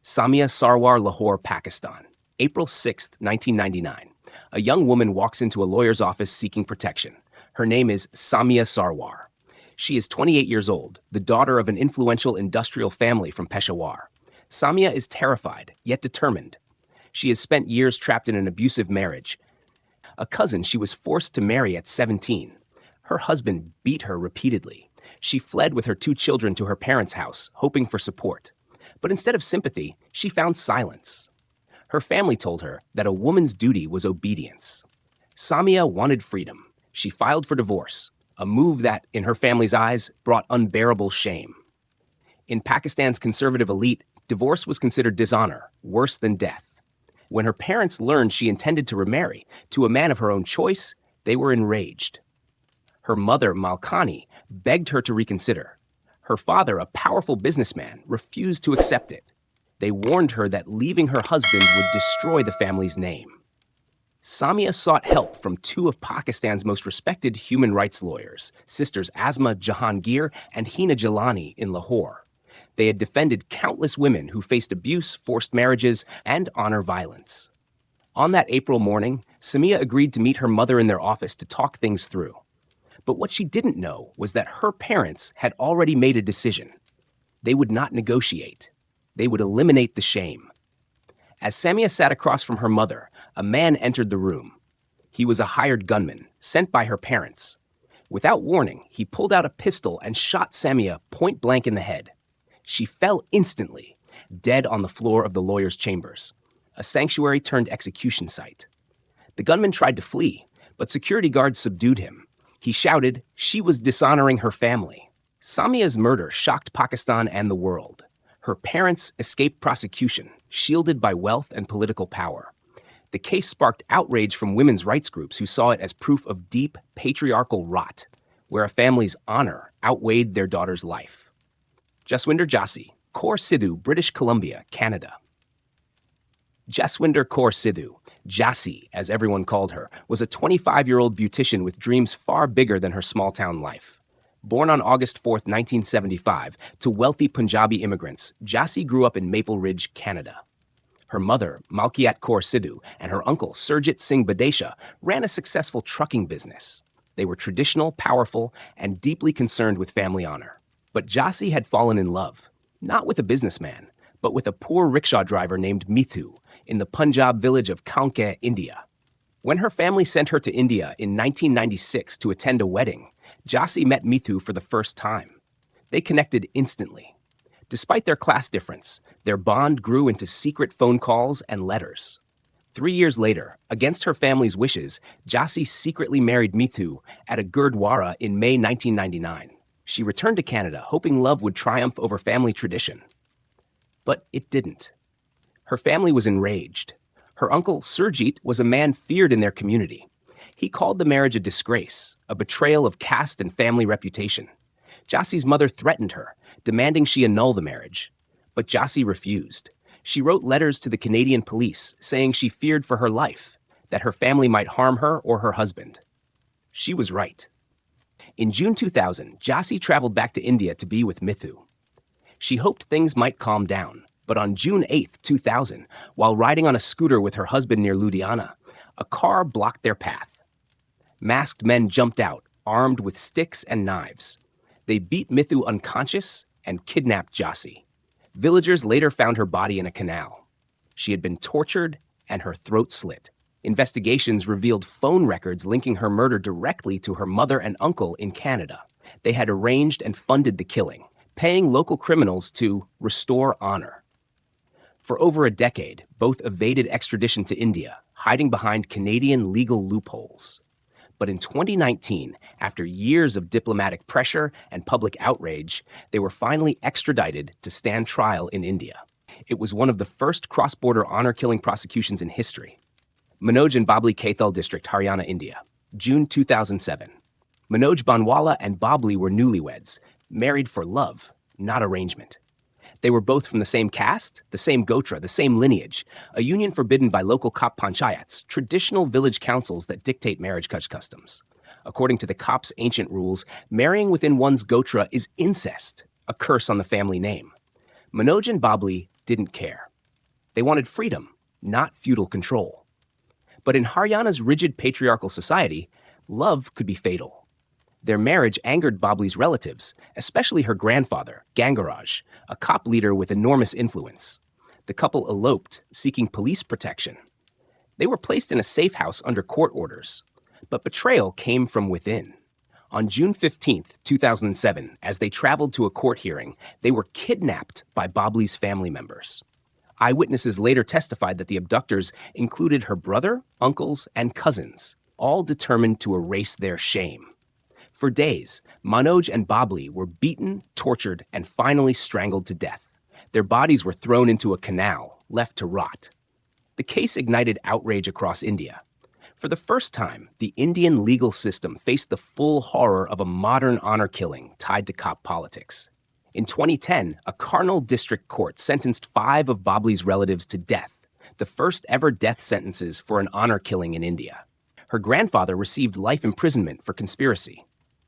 Samia Sarwar, Lahore, Pakistan. April 6, 1999. A young woman walks into a lawyer's office seeking protection. Her name is Samia Sarwar. She is 28 years old, the daughter of an influential industrial family from Peshawar. Samia is terrified, yet determined. She has spent years trapped in an abusive marriage. A cousin she was forced to marry at 17. Her husband beat her repeatedly. She fled with her 2 children to her parents' house, hoping for support. But instead of sympathy, she found silence. Her family told her that a woman's duty was obedience. Samia wanted freedom. She filed for divorce, a move that, in her family's eyes, brought unbearable shame. In Pakistan's conservative elite, divorce was considered dishonor, worse than death. When her parents learned she intended to remarry to a man of her own choice, they were enraged. Her mother, Malkani, begged her to reconsider. Her father, a powerful businessman, refused to accept it. They warned her that leaving her husband would destroy the family's name. Samia sought help from 2 of Pakistan's most respected human rights lawyers, sisters Asma Jahangir and Hina Jalani in Lahore. They had defended countless women who faced abuse, forced marriages, and honor violence. On that April morning, Samia agreed to meet her mother in their office to talk things through. But what she didn't know was that her parents had already made a decision. They would not negotiate. They would eliminate the shame. As Samia sat across from her mother, a man entered the room. He was a hired gunman, sent by her parents. Without warning, he pulled out a pistol and shot Samia point blank in the head. She fell instantly, dead on the floor of the lawyer's chambers, a sanctuary turned execution site. The gunman tried to flee, but security guards subdued him. He shouted she was dishonoring her family. Samia's murder shocked Pakistan and the world. Her parents escaped prosecution, shielded by wealth and political power. The case sparked outrage from women's rights groups who saw it as proof of deep, patriarchal rot, where a family's honor outweighed their daughter's life. Jaswinder Jassi, Kaur Sidhu, British Columbia, Canada. Jaswinder Kaur Sidhu, Jassi, as everyone called her, was a 25-year-old beautician with dreams far bigger than her small-town life. Born on August 4, 1975, to wealthy Punjabi immigrants, Jassi grew up in Maple Ridge, Canada. Her mother, Malkiat Kaur Sidhu, and her uncle, Surjit Singh Badesha, ran a successful trucking business. They were traditional, powerful, and deeply concerned with family honor. But Jassi had fallen in love, not with a businessman, but with a poor rickshaw driver named Mithu in the Punjab village of Kaunke, India. When her family sent her to India in 1996 to attend a wedding, Jassi met Mithu for the first time. They connected instantly. Despite their class difference, their bond grew into secret phone calls and letters. 3 years later, against her family's wishes, Jassi secretly married Mithu at a Gurdwara in May 1999. She returned to Canada, hoping love would triumph over family tradition. But it didn't. Her family was enraged. Her uncle, Surjit, was a man feared in their community. He called the marriage a disgrace, a betrayal of caste and family reputation. Jassi's mother threatened her, demanding she annul the marriage. But Jassi refused. She wrote letters to the Canadian police saying she feared for her life, that her family might harm her or her husband. She was right. In June 2000, Jassi traveled back to India to be with Mithu. She hoped things might calm down, but on June 8, 2000, while riding on a scooter with her husband near Ludhiana, a car blocked their path. Masked men jumped out, armed with sticks and knives. They beat Mithu unconscious and kidnapped Jassi. Villagers later found her body in a canal. She had been tortured and her throat slit. Investigations revealed phone records linking her murder directly to her mother and uncle in Canada. They had arranged and funded the killing, paying local criminals to restore honor. For over a decade, both evaded extradition to India, hiding behind Canadian legal loopholes. But in 2019, after years of diplomatic pressure and public outrage, they were finally extradited to stand trial in India. It was one of the first cross-border honor-killing prosecutions in history. Manoj and Babli Kaithal District, Haryana, India, June 2007. Manoj Banwala and Babli were newlyweds, married for love, not arrangement. They were both from the same caste, the same gotra, the same lineage, a union forbidden by local Kop panchayats, traditional village councils that dictate marriage customs. According to the Kop's ancient rules, marrying within one's gotra is incest, a curse on the family name. Manoj and Babli didn't care. They wanted freedom, not feudal control. But in Haryana's rigid patriarchal society, love could be fatal. Their marriage angered Babli's relatives, especially her grandfather, Gangaraj, a cop leader with enormous influence. The couple eloped, seeking police protection. They were placed in a safe house under court orders. But betrayal came from within. On June 15, 2007, as they traveled to a court hearing, they were kidnapped by Babli's family members. Eyewitnesses later testified that the abductors included her brother, uncles, and cousins, all determined to erase their shame. For days, Manoj and Babli were beaten, tortured, and finally strangled to death. Their bodies were thrown into a canal, left to rot. The case ignited outrage across India. For the first time, the Indian legal system faced the full horror of a modern honor killing tied to cop politics. In 2010, a Karnal district court sentenced 5 of Babli's relatives to death, the first ever death sentences for an honor killing in India. Her grandfather received life imprisonment for conspiracy.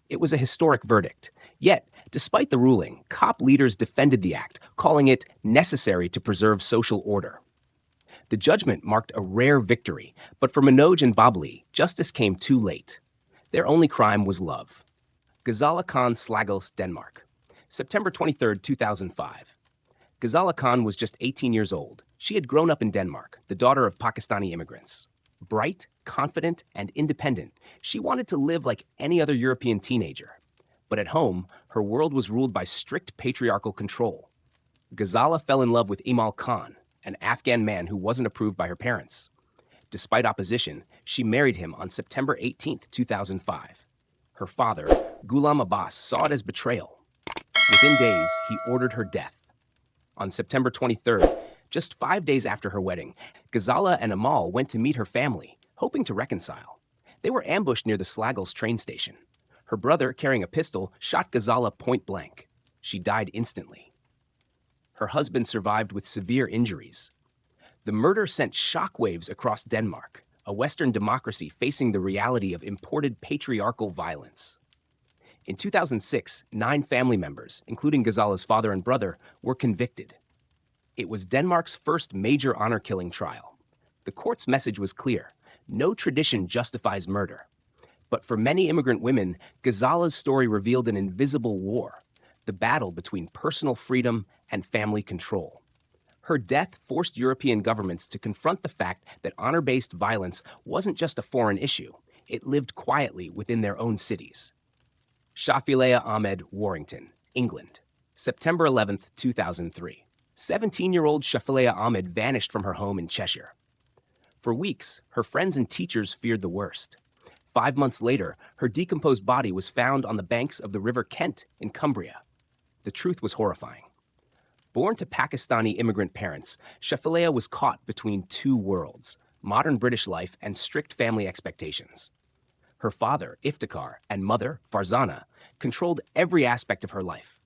It was a historic verdict. Yet, despite the ruling, cop leaders defended the act, calling it necessary to preserve social order. The judgment marked a rare victory, but for Manoj and Babli, justice came too late. Their only crime was love. Ghazala Khan Slagos, Denmark. September 23, 2005. Ghazala Khan was just 18 years old. She had grown up in Denmark, the daughter of Pakistani immigrants. Bright, confident, and independent, she wanted to live like any other European teenager. But at home, her world was ruled by strict patriarchal control. Ghazala fell in love with Imal Khan, an Afghan man who wasn't approved by her parents. Despite opposition, she married him on September 18, 2005. Her father, Ghulam Abbas, saw it as betrayal. Within days, he ordered her death. On September 23rd, just 5 days after her wedding, Ghazala and Amal went to meet her family, hoping to reconcile. They were ambushed near the Slagos train station. Her brother, carrying a pistol, shot Ghazala point blank. She died instantly. Her husband survived with severe injuries. The murder sent shockwaves across Denmark, a Western democracy facing the reality of imported patriarchal violence. In 2006, 9 family members, including Ghazala's father and brother, were convicted. It was Denmark's first major honor-killing trial. The court's message was clear: no tradition justifies murder. But for many immigrant women, Ghazala's story revealed an invisible war, the battle between personal freedom and family control. Her death forced European governments to confront the fact that honor-based violence wasn't just a foreign issue. It lived quietly within their own cities. Shafileah Ahmed, Warrington, England. September 11, 2003. 17-year-old Shafileah Ahmed vanished from her home in Cheshire. For weeks, her friends and teachers feared the worst. 5 months later, her decomposed body was found on the banks of the River Kent in Cumbria. The truth was horrifying. Born to Pakistani immigrant parents, Shafileah was caught between 2 worlds: modern British life and strict family expectations. Her father, Iftikhar, and mother, Farzana, controlled every aspect of her life.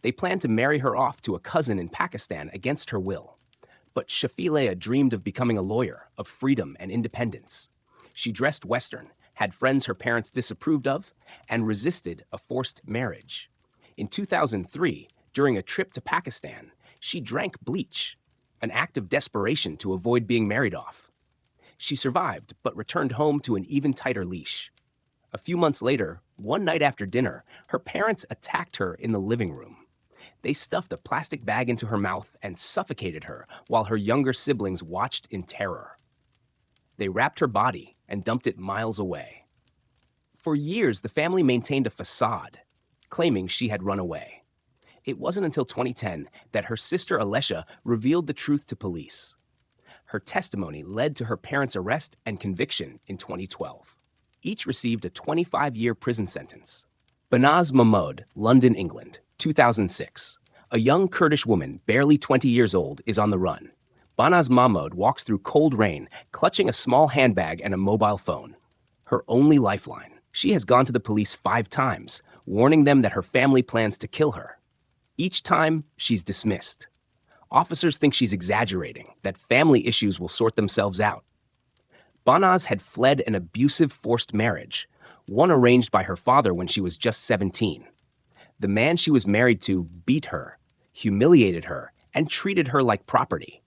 They planned to marry her off to a cousin in Pakistan against her will. But Shafileah dreamed of becoming a lawyer, of freedom and independence. She dressed Western, had friends her parents disapproved of, and resisted a forced marriage. In 2003, during a trip to Pakistan, she drank bleach, an act of desperation to avoid being married off. She survived, but returned home to an even tighter leash. A few months later, one night after dinner, her parents attacked her in the living room. They stuffed a plastic bag into her mouth and suffocated her while her younger siblings watched in terror. They wrapped her body and dumped it miles away. For years, the family maintained a facade, claiming she had run away. It wasn't until 2010 that her sister Alesha revealed the truth to police. Her testimony led to her parents' arrest and conviction in 2012. Each received a 25-year prison sentence. Banaz Mahmood, London, England, 2006. A young Kurdish woman, barely 20 years old, is on the run. Banaz Mahmood walks through cold rain, clutching a small handbag and a mobile phone. Her only lifeline. She has gone to the police 5 times, warning them that her family plans to kill her. Each time, she's dismissed. Officers think she's exaggerating, that family issues will sort themselves out. Banaz had fled an abusive forced marriage, one arranged by her father when she was just 17. The man she was married to beat her, humiliated her, and treated her like property.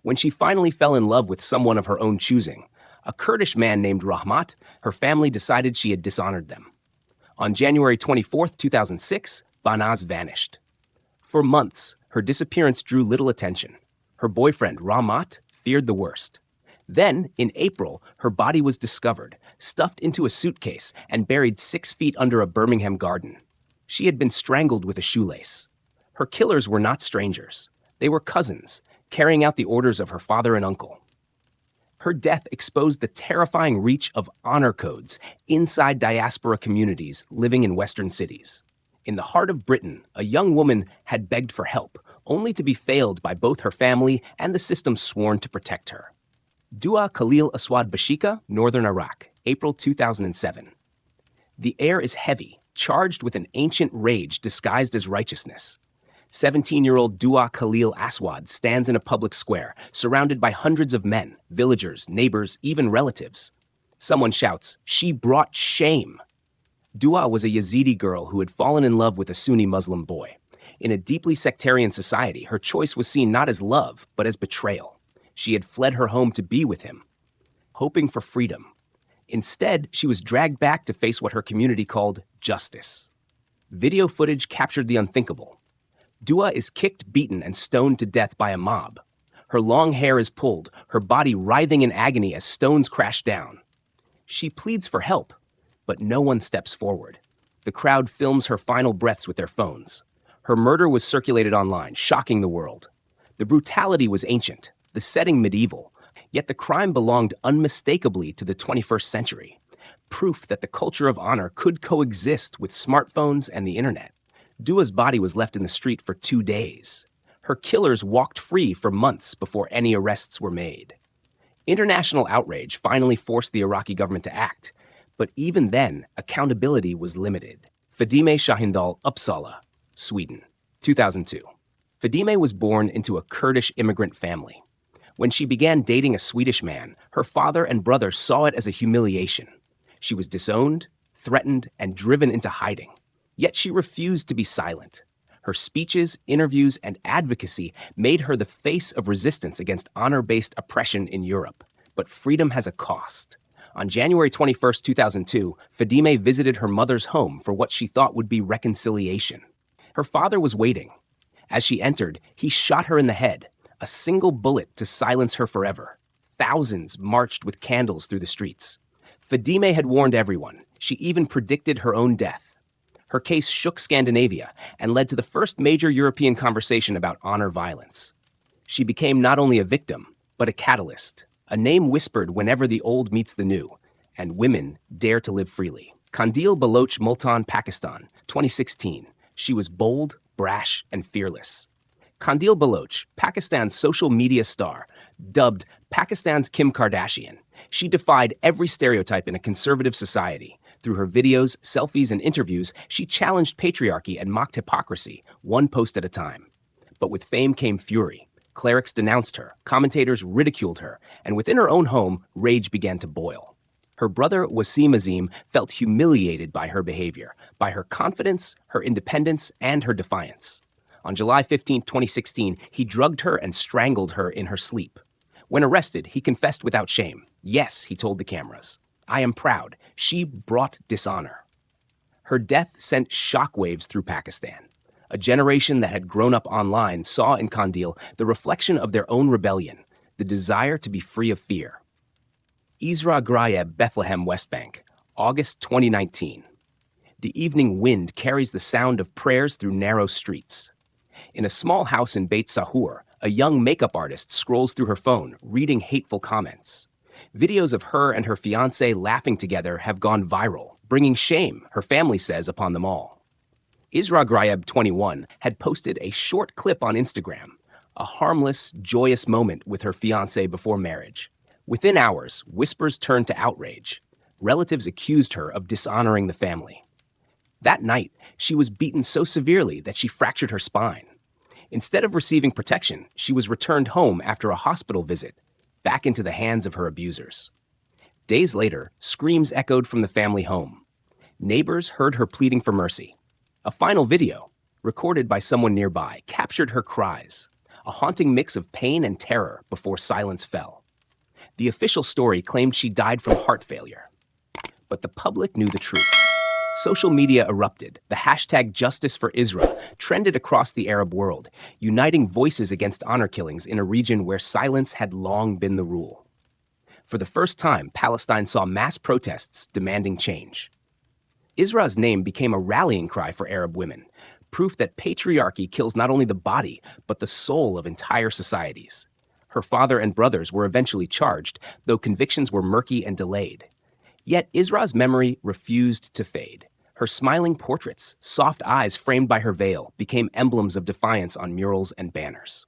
When she finally fell in love with someone of her own choosing, a Kurdish man named Rahmat, her family decided she had dishonored them. On January 24, 2006, Banaz vanished. For months, her disappearance drew little attention. Her boyfriend, Rahmat, feared the worst. Then, in April, her body was discovered, stuffed into a suitcase and buried 6 feet under a Birmingham garden. She had been strangled with a shoelace. Her killers were not strangers. They were cousins, carrying out the orders of her father and uncle. Her death exposed the terrifying reach of honor codes inside diaspora communities living in Western cities. In the heart of Britain, a young woman had begged for help, only to be failed by both her family and the system sworn to protect her. Dua Khalil Aswad Bashika, Northern Iraq, April 2007. The air is heavy, charged with an ancient rage disguised as righteousness. 17-year-old Dua Khalil Aswad stands in a public square, surrounded by hundreds of men, villagers, neighbors, even relatives. Someone shouts, "She brought shame." Dua was a Yazidi girl who had fallen in love with a Sunni Muslim boy. In a deeply sectarian society, her choice was seen not as love, but as betrayal. She had fled her home to be with him, hoping for freedom. Instead, she was dragged back to face what her community called justice. Video footage captured the unthinkable. Dua is kicked, beaten, and stoned to death by a mob. Her long hair is pulled, her body writhing in agony as stones crash down. She pleads for help, but no one steps forward. The crowd films her final breaths with their phones. Her murder was circulated online, shocking the world. The brutality was ancient, the setting medieval, yet the crime belonged unmistakably to the 21st century. Proof that the culture of honor could coexist with smartphones and the internet. Dua's body was left in the street for 2 days. Her killers walked free for months before any arrests were made. International outrage finally forced the Iraqi government to act, but even then, accountability was limited. Fadime Shahindal, Uppsala, Sweden, 2002. Fadime was born into a Kurdish immigrant family. When she began dating a Swedish man, her father and brother saw it as a humiliation. She was disowned, threatened, and driven into hiding. Yet she refused to be silent. Her speeches, interviews, and advocacy made her the face of resistance against honor-based oppression in Europe. But freedom has a cost. On January 21, 2002, Fadime visited her mother's home for what she thought would be reconciliation. Her father was waiting. As she entered, he shot her in the head, a single bullet to silence her forever. Thousands marched with candles through the streets. Fadime had warned everyone. She even predicted her own death. Her case shook Scandinavia and led to the first major European conversation about honor violence. She became not only a victim, but a catalyst, a name whispered whenever the old meets the new, and women dare to live freely. Kandil Baloch, Multan, Pakistan, 2016. She was bold, brash, and fearless. Kandil Baloch, Pakistan's social media star, dubbed Pakistan's Kim Kardashian. She defied every stereotype in a conservative society. Through her videos, selfies, and interviews, she challenged patriarchy and mocked hypocrisy, one post at a time. But with fame came fury. Clerics denounced her, commentators ridiculed her, and within her own home, rage began to boil. Her brother, Wasim Azim, felt humiliated by her behavior, by her confidence, her independence, and her defiance. On July 15, 2016, he drugged her and strangled her in her sleep. When arrested, he confessed without shame. Yes, he told the cameras. I am proud. She brought dishonor. Her death sent shockwaves through Pakistan. A generation that had grown up online saw in Kandil the reflection of their own rebellion, the desire to be free of fear. Isra Grayeb, Bethlehem, West Bank, August 2019. The evening wind carries the sound of prayers through narrow streets. In a small house in Beit Sahur, a young makeup artist scrolls through her phone, reading hateful comments. Videos of her and her fiancé laughing together have gone viral, bringing shame, her family says, upon them all. Isra Grayeb, 21, had posted a short clip on Instagram, a harmless, joyous moment with her fiancé before marriage. Within hours, whispers turned to outrage. Relatives accused her of dishonoring the family. That night, she was beaten so severely that she fractured her spine. Instead of receiving protection, she was returned home after a hospital visit, back into the hands of her abusers. Days later, screams echoed from the family home. Neighbors heard her pleading for mercy. A final video, recorded by someone nearby, captured her cries. a haunting mix of pain and terror before silence fell. The official story claimed she died from heart failure. But the public knew the truth. Social media erupted. The hashtag Justice for Isra trended across the Arab world, uniting voices against honor killings in a region where silence had long been the rule. For the first time, Palestine saw mass protests demanding change. Isra's name became a rallying cry for Arab women, proof that patriarchy kills not only the body, but the soul of entire societies. Her father and brothers were eventually charged, though convictions were murky and delayed. Yet Isra's memory refused to fade. Her smiling portraits, soft eyes framed by her veil, became emblems of defiance on murals and banners.